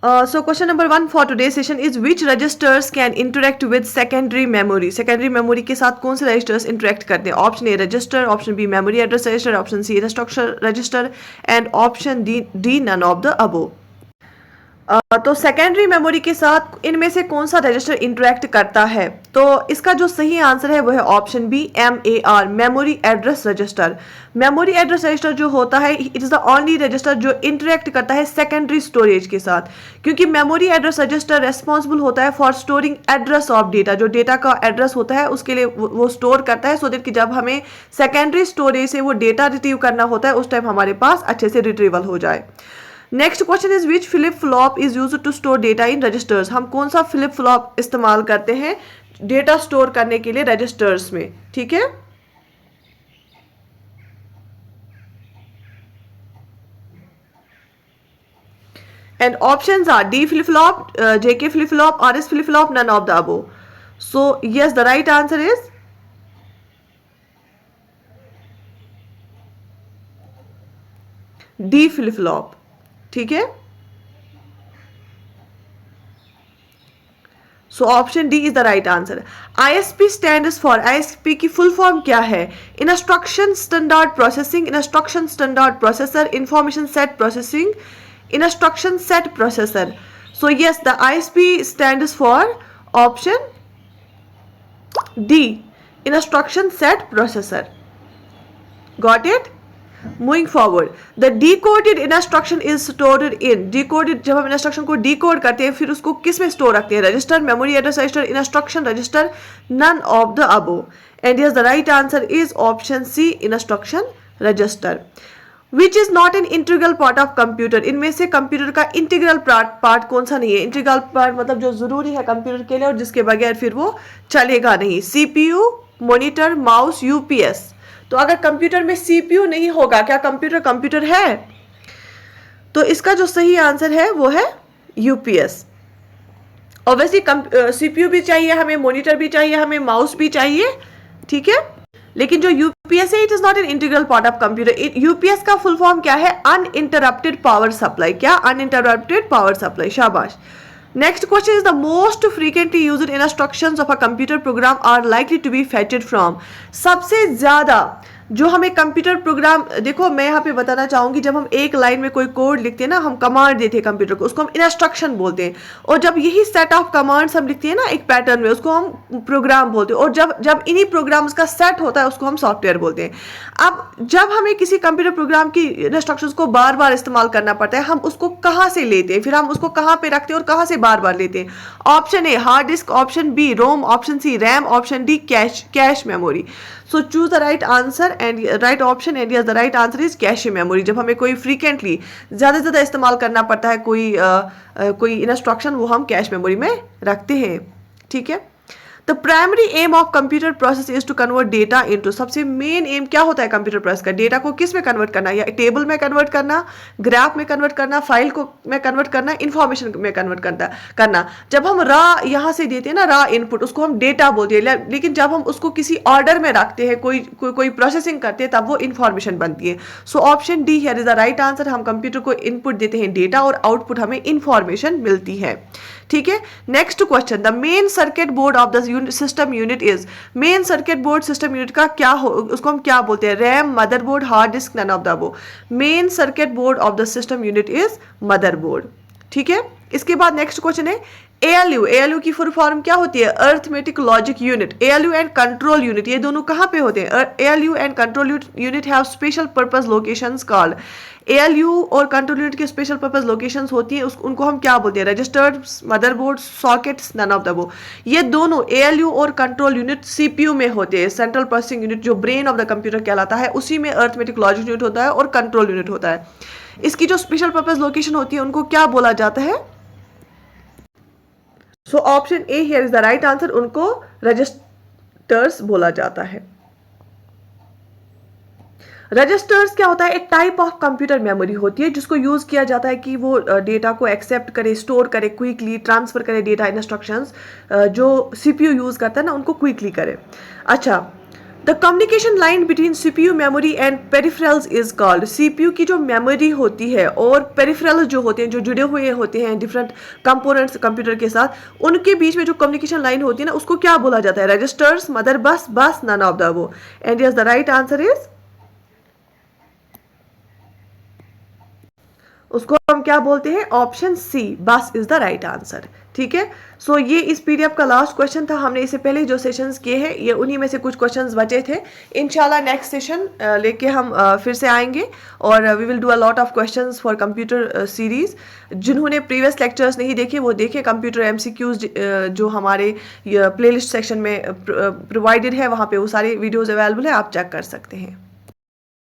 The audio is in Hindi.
So question number 1 for today's session is which registers can interact with secondary memory? Secondary memory के साथ कौन से registers interact करते हैं? Option A register, option B memory address register, option C instruction register and option D none of the above. तो सेकेंडरी मेमोरी के साथ इनमें से कौन सा रजिस्टर इंटरेक्ट करता है? तो इसका जो सही आंसर है वो है option B MAR memory address register. Memory address register जो होता है it is the only register जो इंटरेक्ट करता है सेकेंडरी स्टोरेज के साथ, क्योंकि मेमोरी एड्रेस रजिस्टर रेस्पॉन्सिबल होता है for storing address of data. जो डेटा का एड्रेस होता है उसके लिए वो स्टोर करता है, सो दैट कि जब हमें सेकेंडरी स्टोरेज से वो डेटा रिट्रीव करना होता है उस टाइम हमारे पास अच्छे से रिट्रीवल हो जाए। Next question is which flip flop is use to store data in registers? हम कौन सा फ्लिप फ्लॉप इस्तेमाल करते हैं डेटा स्टोर करने के लिए रजिस्टर्स में? ठीक है, and options are D flip flop, JK flip flop, RS flip flop, none of the above. So yes, the right answer is D flip flop. ठीक है, so option D is the right answer. ISP stands for, ISP की फुल फॉर्म क्या है? Instruction standard processing, instruction standard processor, information set processing, instruction set processor. So yes, the ISP stands for option D instruction set processor. Got it? Moving forward, the decoded instruction is stored in, decoded जब हम इंस्ट्रक्शन को डिकोड करते हैं फिर उसको किस में स्टोर रखते हैं? Register, memory address register, instruction register, none of the above. And yes, the right answer is option C instruction register. Which is not an integral part of computer? इनमें से कंप्यूटर का इंटीग्रल पार्ट कौन सा नहीं है? इंटीग्रल पार्ट मतलब जो जरूरी है कंप्यूटर के लिए और जिसके बगैर फिर वो चलेगा नहीं। CPU, monitor, mouse, UPS। तो अगर कंप्यूटर में CPU नहीं होगा, क्या कंप्यूटर है? तो इसका जो सही आंसर है वो है UPS। ऑब्वियसली CPU भी चाहिए हमें, मॉनिटर भी चाहिए हमें, माउस भी चाहिए, ठीक है, लेकिन जो UPS है it is not an integral part of computer. UPS का फुल फॉर्म क्या है? Uninterrupted power supply. क्या? Uninterrupted power supply. शाबाश। Next question is the most frequently used instructions of a computer program are likely to be fetched from? सबसे ज़्यादा जो हमें कंप्यूटर प्रोग्राम, देखो मैं यहाँ पे बताना चाहूँगी, जब हम एक लाइन में कोई कोड लिखते हैं ना, हम कमांड देते हैं कंप्यूटर को, उसको हम इंस्ट्रक्शन बोलते हैं। और जब यही सेट ऑफ कमांड्स हम लिखते हैं ना एक पैटर्न में, उसको हम प्रोग्राम बोलते हैं। और जब इन्हीं प्रोग्राम्स का सेट होता है उसको हम सॉफ्टवेयर बोलते हैं। अब जब हमें किसी कंप्यूटर प्रोग्राम की इंस्ट्रक्शंस को बार बार इस्तेमाल करना पड़ता है, हम उसको कहाँ से लेते हैं, फिर हम उसको कहाँ पे रखते हैं और कहाँ से बार बार लेते हैं? Option A hard disk, option B ROM, option C RAM, option D cache memory. So choose the right answer and right option, and yes the right answer is cache memory. जब हमें कोई फ्रीक्वेंटली ज़्यादा से ज़्यादा इस्तेमाल करना पड़ता है कोई इंस्ट्रक्शन, वो हम कैश मेमोरी में रखते हैं। ठीक है, the primary aim of computer process is to convert data into, सबसे मेन एम क्या होता है कंप्यूटर प्रोसेस का? डेटा को किस में कन्वर्ट करना? या टेबल में कन्वर्ट करना, ग्राफ में कन्वर्ट करना, फाइल को में कन्वर्ट करना, इंफॉर्मेशन में कन्वर्ट करना। जब हम रा यहाँ से देते हैं ना, रा इनपुट, उसको हम डेटा बोलते हैं, लेकिन जब हम उसको किसी ऑर्डर में रखते हैं, कोई प्रोसेसिंग करते हैं, तब वो इंफॉर्मेशन बनती है। So option D here is the right answer. हम कंप्यूटर को इनपुट देते हैं डेटा और आउटपुट हमें इंफॉर्मेशन मिलती है। ठीक है, next question, the main circuit board of the system unit is, main circuit board system unit का क्या हो, उसको हम क्या बोलते हैं? RAM, motherboard, hard disk, none of the above. Main circuit board of the system unit is motherboard. ठीक है, इसके बाद नेक्स्ट क्वेश्चन है ALU की फुल फॉर्म क्या होती है? Arithmetic logic unit. ALU and control unit ये दोनों कहाँ पे होते हैं? ALU and control unit have special purpose locations called. ALU और कंट्रोल यूनिट के स्पेशल पर्पस लोकेशंस होती हैं, उनको हम क्या बोलते हैं? Registers, motherboard, sockets, none of the above. ये दोनों ALU और कंट्रोल यूनिट CPU में होते हैं। सेंट्रल प्रोसेसिंग यूनिट जो ब्रेन ऑफ द कंप्यूटर कहलाता है, उसी में अर्थमेटिक लॉजिक यूनिट होता है और कंट्रोल यूनिट होता है। इसकी जो स्पेशल पर्पस लोकेशन होती है उनको क्या बोला जाता है? So option A here is the right answer, उनको रजिस्टर्स बोला जाता है। रजिस्टर्स क्या होता है? एक टाइप ऑफ कंप्यूटर मेमोरी होती है जिसको यूज किया जाता है कि वो डेटा को एक्सेप्ट करे, स्टोर करे, क्विकली ट्रांसफर करे डेटा इंस्ट्रक्शंस जो CPU यूज करता है ना, उनको क्विकली करे। अच्छा, the the communication line between CPU memory and peripherals is called, CPU की जो मेमोरी होती है और पेरिफेरल जो होते हैं, जो जुड़े हुए होते हैं डिफरेंट कंपोनेंट्स कंप्यूटर के साथ, उनके बीच में जो कम्युनिकेशन लाइन होती है ना, उसको क्या बोला जाता है? रजिस्टर्स, मदर बस, नन ऑफ द वो। And yes the right answer is, उसको हम क्या बोलते हैं? ऑप्शन सी, बस इज द राइट आंसर। ठीक है, सो ये इस पीडीएफ का लास्ट क्वेश्चन था। हमने इससे पहले जो सेशंस किए हैं ये उन्हीं में से कुछ क्वेश्चंस बचे थे। इंशाल्लाह नेक्स्ट सेशन लेके हम फिर से आएंगे और we will do a lot of questions for computer series. जिन्होंने प्रीवियस लेक्चर्स नहीं देखे वो देखें, कंप्यूटर एमसीक्यूज जो हमारे प्लेलिस्ट सेक्शन में प्रोवाइडेड है, वहाँ पे वो सारे वीडियोज़ अवेलेबल है, आप चेक कर सकते हैं।